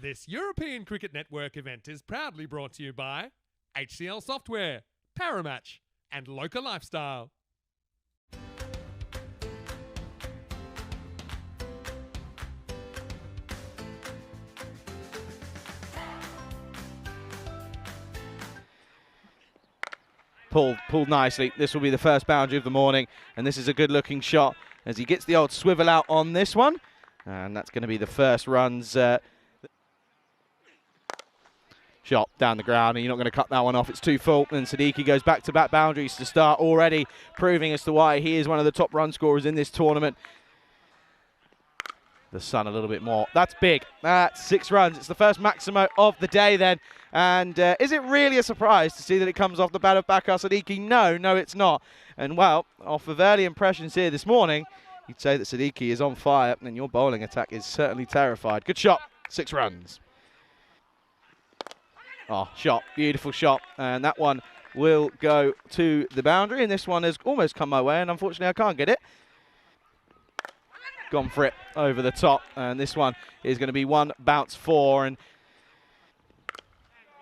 This European Cricket Network event is proudly brought to you by HCL Software, Paramatch, and Local Lifestyle. Pulled nicely. This will be the first boundary of the morning, and this is a good looking shot as he gets the old swivel out on this one, and that's going to be the first runs shot down the ground, and you're not going to cut that one off. It's too full, and Siddiqui goes back-to-back boundaries to start already, proving as to why he is one of the top run scorers in this tournament. The sun a little bit more. That's big. That's 6 runs. It's the first Maximo of the day then. And is it really a surprise to see that it comes off the bat of Bakar Siddiqui? No, it's not. And well, off of early impressions here this morning, you'd say that Siddiqui is on fire, and your bowling attack is certainly terrified. Good shot. 6 runs. Oh, shot. Beautiful shot. And that one will go to the boundary. And this one has almost come my way, and unfortunately I can't get it. Gone for it over the top. And this one is going to be 1 bounce 4. And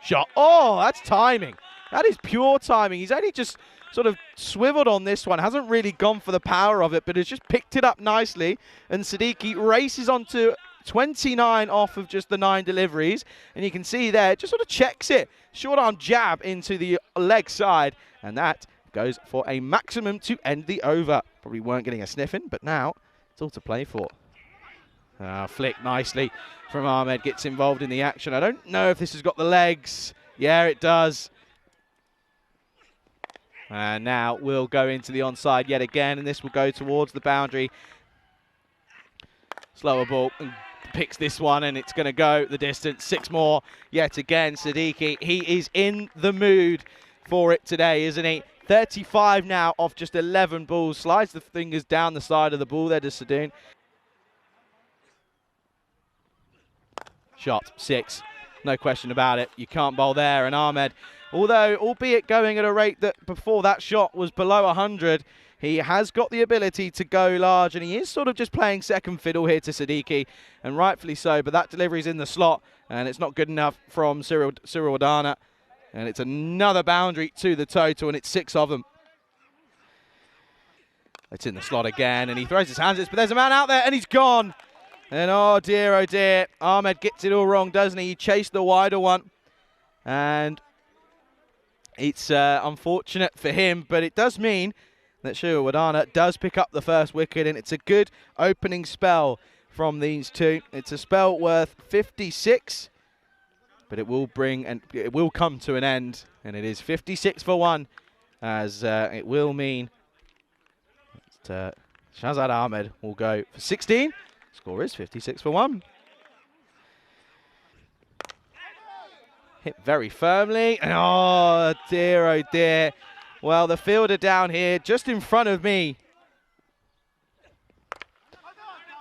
shot. Oh, that's timing. That is pure timing. He's only just sort of swiveled on this one. Hasn't really gone for the power of it, but has just picked it up nicely. And Siddiqui races on to 29 off of just the 9 deliveries, and you can see there, just sort of checks it. Short arm jab into the leg side, and that goes for a maximum to end the over. Probably weren't getting a sniff in, but now it's all to play for. Flick nicely from Ahmed, gets involved in the action. I don't know if this has got the legs. Yeah, it does. And now we'll go into the onside yet again, and this will go towards the boundary. Slower ball, and picks this one, and it's going to go the distance. 6 more yet again. Siddiqui, he is in the mood for it today, isn't he? 35 now off just 11 balls. Slides the fingers down the side of the ball there to Sadoun. Shot 6, no question about it. You can't bowl there. And Ahmed, although albeit going at a rate that before that shot was below 100, he has got the ability to go large, and he is sort of just playing second fiddle here to Siddiqui, and rightfully so, but that delivery's in the slot, and it's not good enough from Cyril Wadana, and it's another boundary to the total, and it's 6 of them. It's in the slot again, and he throws his hands, but there's a man out there, and he's gone. And oh dear, Ahmed gets it all wrong, doesn't he? He chased the wider one, and it's unfortunate for him, but it does mean that Cyril Wadana does pick up the first wicket, and it's a good opening spell from these two. It's a spell worth 56, but it will it will come to an end, and it is 56 for 1, as it will mean that Shahzad Ahmed will go for 16. Score is 56 for 1. Hit very firmly, and oh dear. Well, the fielder down here, just in front of me,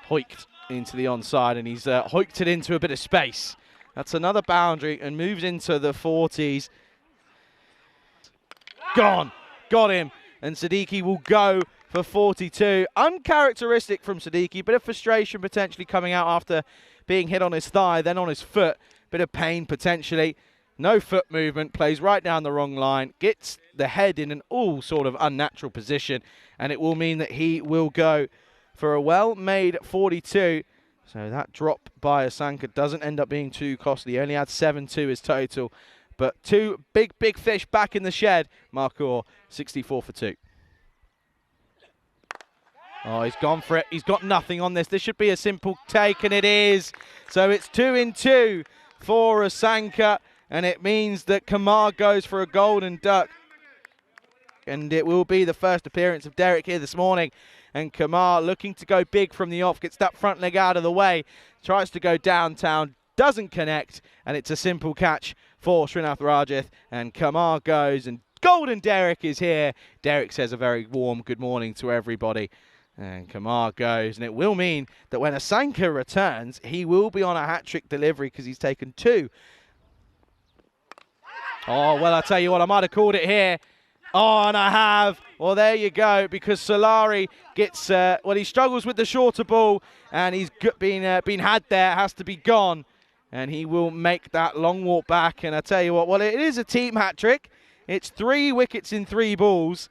hoiked into the onside, and he's hoiked it into a bit of space. That's another boundary, and moves into the 40s. Gone, got him, and Siddiqui will go for 42. Uncharacteristic from Siddiqui, bit of frustration potentially coming out after being hit on his thigh, then on his foot. Bit of pain potentially. No foot movement, plays right down the wrong line, gets the head in an all sort of unnatural position, and it will mean that he will go for a well-made 42. So that drop by Asanka doesn't end up being too costly. He only had 7 to his total, but 2 big fish back in the shed. Marcour, 64 for 2. Oh, he's gone for it. He's got nothing on this. This should be a simple take, and it is. So it's 2 in 2 for Asanka. And it means that Kamar goes for a golden duck. And it will be the first appearance of Derek here this morning. And Kamar looking to go big from the off, gets that front leg out of the way, tries to go downtown, doesn't connect, and it's a simple catch for Srinath Rajith. And Kamar goes, and golden Derek is here. Derek says a very warm good morning to everybody. And Kamar goes, and it will mean that when Asanka returns, he will be on a hat-trick delivery because he's taken 2. Oh, well, I'll tell you what, I might have called it here. Oh, and I have. Well, there you go, because Solari gets, well, he struggles with the shorter ball, and he's been had there, has to be gone. and he will make that long walk back. And I tell you what, well, it is a team hat trick. It's 3 wickets in 3 balls,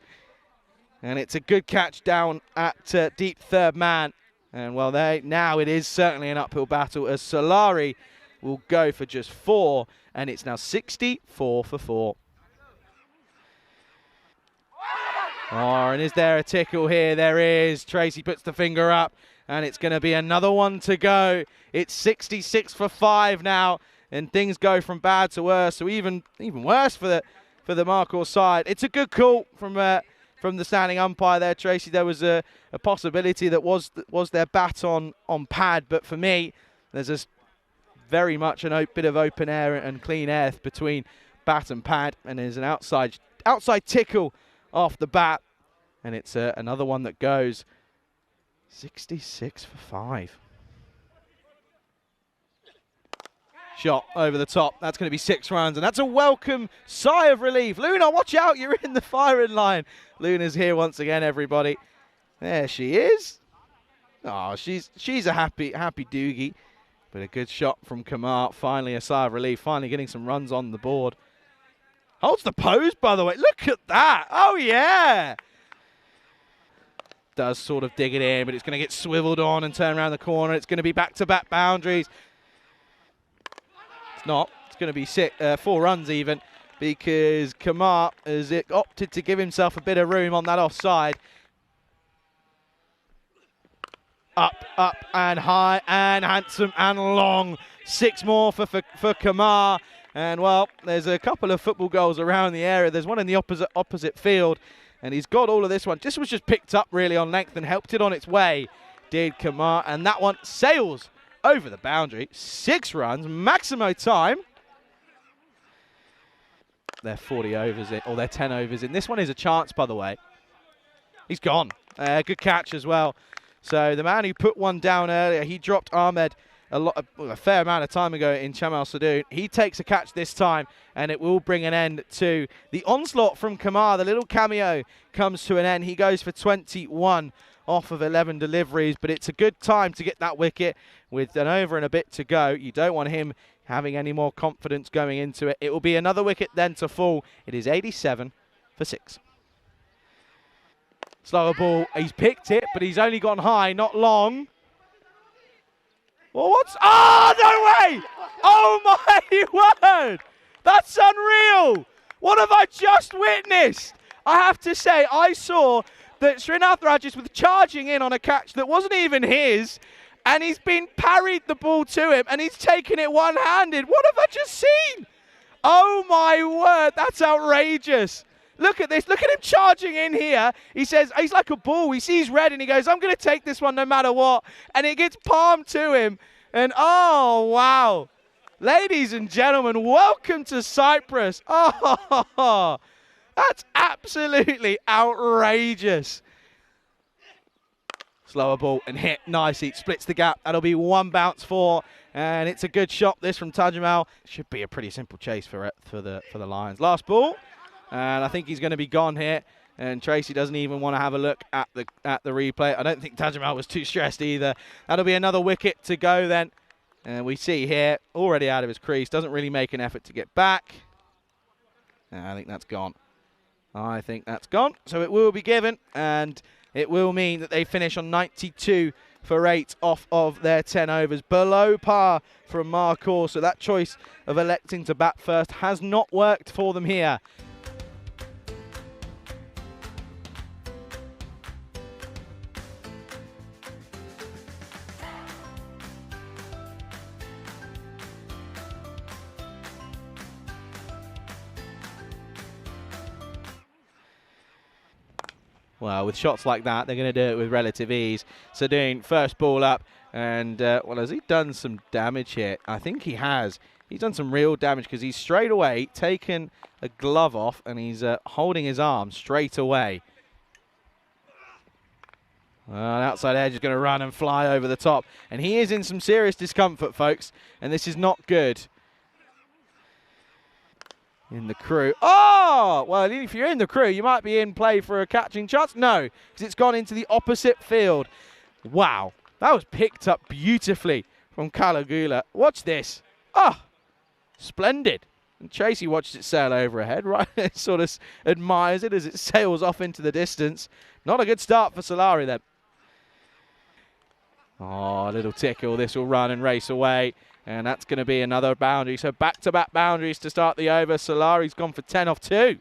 and it's a good catch down at deep third man. And well, now it is certainly an uphill battle as Solari will go for just 4, and it's now 64 for 4. Oh, and is there a tickle here? There is. Tracy puts the finger up, and it's going to be another one to go. It's 66 for 5 now, and things go from bad to worse. So even worse for the Marcourt side. It's a good call from the standing umpire there, Tracy. There was a possibility that was their bat on pad, but for me, there's just very much a bit of open air and clean air between bat and pad, and there's an outside tickle off the bat, and it's another one that goes. 66 for 5. Shot over the top. That's going to be 6 runs, and that's a welcome sigh of relief. Luna, watch out, you're in the firing line. Luna's here once again, everybody. There she is. Oh, she's a happy doogie. But a good shot from Kamar. Finally a sigh of relief. Finally getting some runs on the board. Holds the pose, by the way. Look at that. Oh, yeah. Does sort of dig it in, but it's going to get swiveled on and turn around the corner. It's going to be back-to-back boundaries. It's not. It's going to be 4 runs even, because Kamar has opted to give himself a bit of room on that offside. Up and high and handsome and long. 6 more for Kamar. And well, there's a couple of football goals around the area. There's one in the opposite field, and he's got all of this one. This was just picked up really on length and helped it on its way, did Kamar. And that one sails over the boundary. 6 runs, Maximo time. They're 40 overs in, or they're 10 overs in. This one is a chance, by the way. He's gone. Good catch as well. So the man who put one down earlier, he dropped Ahmed a fair amount of time ago in Chamal Sadoun. He takes a catch this time, and it will bring an end to the onslaught from Kamar. The little cameo comes to an end. He goes for 21 off of 11 deliveries, but it's a good time to get that wicket with an over and a bit to go. You don't want him having any more confidence going into it. It will be another wicket then to fall. It is 87 for 6. Slower ball. He's picked it, but he's only gone high, not long. Well, what's... Oh, no way! Oh, my word! That's unreal! What have I just witnessed? I have to say, I saw that Srinath Rajesh was charging in on a catch that wasn't even his, and he's been parried the ball to him, and he's taken it one-handed. What have I just seen? Oh, my word, that's outrageous. Look at this. Look at him charging in here. He says, he's like a bull. He sees red and he goes, I'm going to take this one no matter what. And it gets palmed to him. And oh, wow. Ladies and gentlemen, welcome to Cyprus. Oh, that's absolutely outrageous. Slower ball and hit nicely. Splits the gap. That'll be 1 bounce 4. And it's a good shot, this from Tajamal. Should be a pretty simple chase for the Lions. Last ball. And I think he's going to be gone here. And Tracy doesn't even want to have a look at the replay. I don't think Tajamal was too stressed either. That'll be another wicket to go then. And we see here, already out of his crease. Doesn't really make an effort to get back. And I think that's gone. I think that's gone. So it will be given. And it will mean that they finish on 92 for 8 off of their 10 overs. Below par from Marcourt. So that choice of electing to bat first has not worked for them here. Well, with shots like that, they're going to do it with relative ease. Sadoun, first ball up, and, well, has he done some damage here? I think he has. He's done some real damage because he's straight away taken a glove off, and he's holding his arm straight away. Well, outside edge is going to run and fly over the top, and he is in some serious discomfort, folks, and this is not good. In the crew. Oh! Well, if you're in the crew, you might be in play for a catching chance. No, because it's gone into the opposite field. Wow. That was picked up beautifully from Kalagula. Watch this. Ah, splendid. And Tracy watches it sail overhead, right? Sort of admires it as it sails off into the distance. Not a good start for Solari then. Oh, a little tickle. This will run and race away. And that's going to be another boundary. So back-to-back boundaries to start the over. Solari's gone for 10 off 2.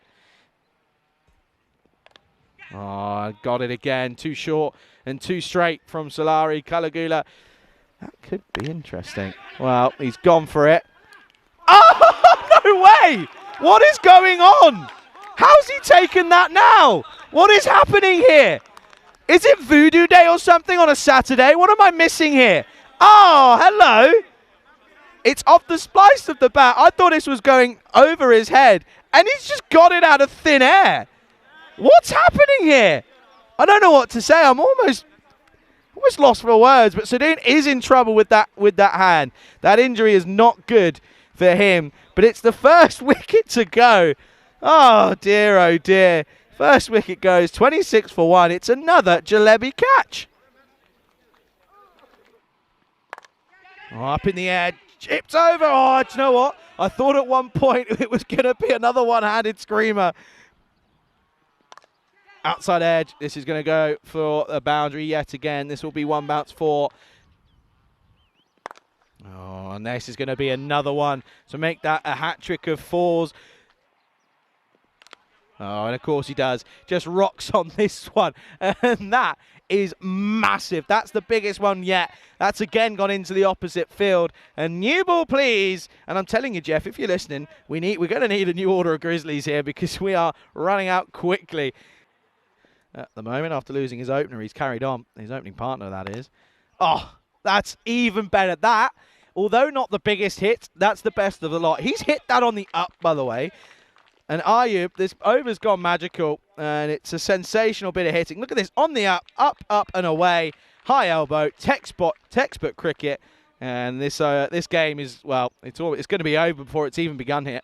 Oh, got it again. Too short and too straight from Solari. Caligula. That could be interesting. Well, he's gone for it. Oh, no way! What is going on? How's he taken that now? What is happening here? Is it Voodoo Day or something on a Saturday? What am I missing here? Oh, hello. It's off the splice of the bat. I thought this was going over his head, and he's just got it out of thin air. What's happening here? I don't know what to say. I'm almost lost for words, but Sadoun is in trouble with that hand. That injury is not good for him, but it's the first wicket to go. Oh dear. First wicket goes, 26 for 1. It's another Jalebi catch. Oh, up in the air, chipped over. Oh, do you know what? I thought at one point it was going to be another one-handed screamer. Outside edge, this is going to go for a boundary yet again. This will be one bounce 4. Oh, and this is going to be another one to make that a hat-trick of 4s. Oh, and of course he does. Just rocks on this one. And that is massive. That's the biggest one yet. That's again gone into the opposite field. And new ball, please. And I'm telling you, Jeff, if you're listening, we're going to need a new order of Grizzlies here because we are running out quickly. At the moment, after losing his opener, he's carried on. His opening partner, that is. Oh, that's even better. That, although not the biggest hit, that's the best of the lot. He's hit that on the up, by the way. And Ayub, this over's gone magical, and it's a sensational bit of hitting. Look at this, on the up, and away. High elbow, textbook cricket. And this game is, well, it's going to be over before it's even begun here.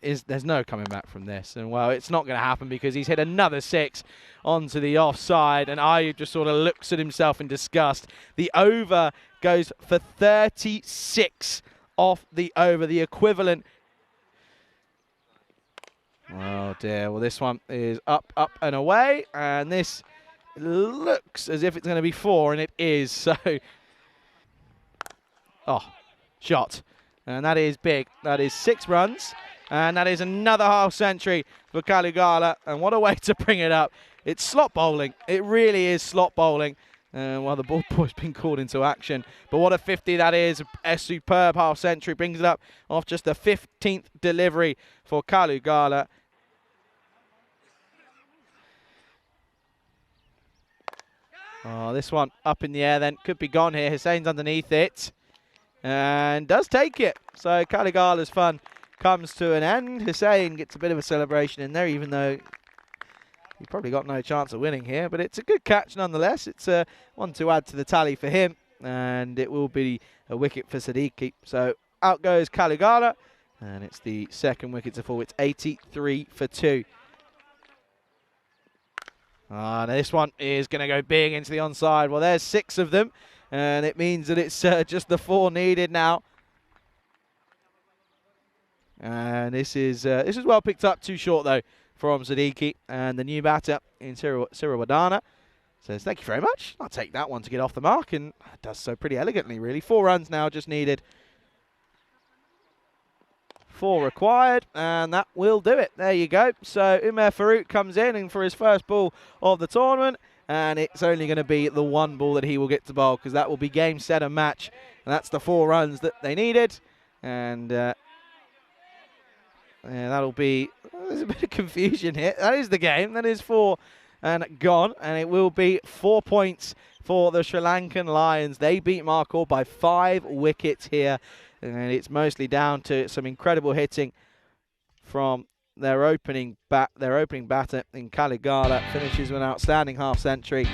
There's no coming back from this. And, well, it's not going to happen because he's hit another 6 onto the offside. And Ayub just sort of looks at himself in disgust. The over goes for 36 off the over, the equivalent. Oh dear, well this one is up and away, and this looks as if it's going to be 4, and it is, so. Oh, shot, and that is big. That is 6 runs, and that is another half century for Caligula, and what a way to bring it up. It's slot bowling, it really is slot bowling. Well, the ball boy's been called into action. But what a 50 that is. A superb half century. Brings it up off just the 15th delivery for Caligula. Oh, this one up in the air then. Could be gone here. Hussein's underneath it. And does take it. So Caligula's fun comes to an end. Hussein gets a bit of a celebration in there, even though he probably got no chance of winning here, but it's a good catch nonetheless. It's one to add to the tally for him, and it will be a wicket for Siddiqui. So out goes Caligula, and it's the second wicket to fall. It's 83 for 2. And this one is going to go big into the onside. Well, there's 6 of them, and it means that it's just the 4 needed now. And this is well picked up. Too short though from Siddiqui, and the new batter in Cyril Wadana says, thank you very much. I'll take that one to get off the mark, and does so pretty elegantly, really. 4 runs now just needed. 4 required, and that will do it. There you go. So Umer Farouk comes in and for his first ball of the tournament, and it's only going to be the 1 ball that he will get to bowl, because that will be game, set, and match. And that's the 4 runs that they needed. And yeah, that'll be, there's a bit of confusion here. That is the game. That is 4 and gone. And it will be 4 points for the Sri Lankan Lions. They beat Markle by 5 wickets here. And it's mostly down to some incredible hitting from their opening batter in Caligula. Finishes with an outstanding half century.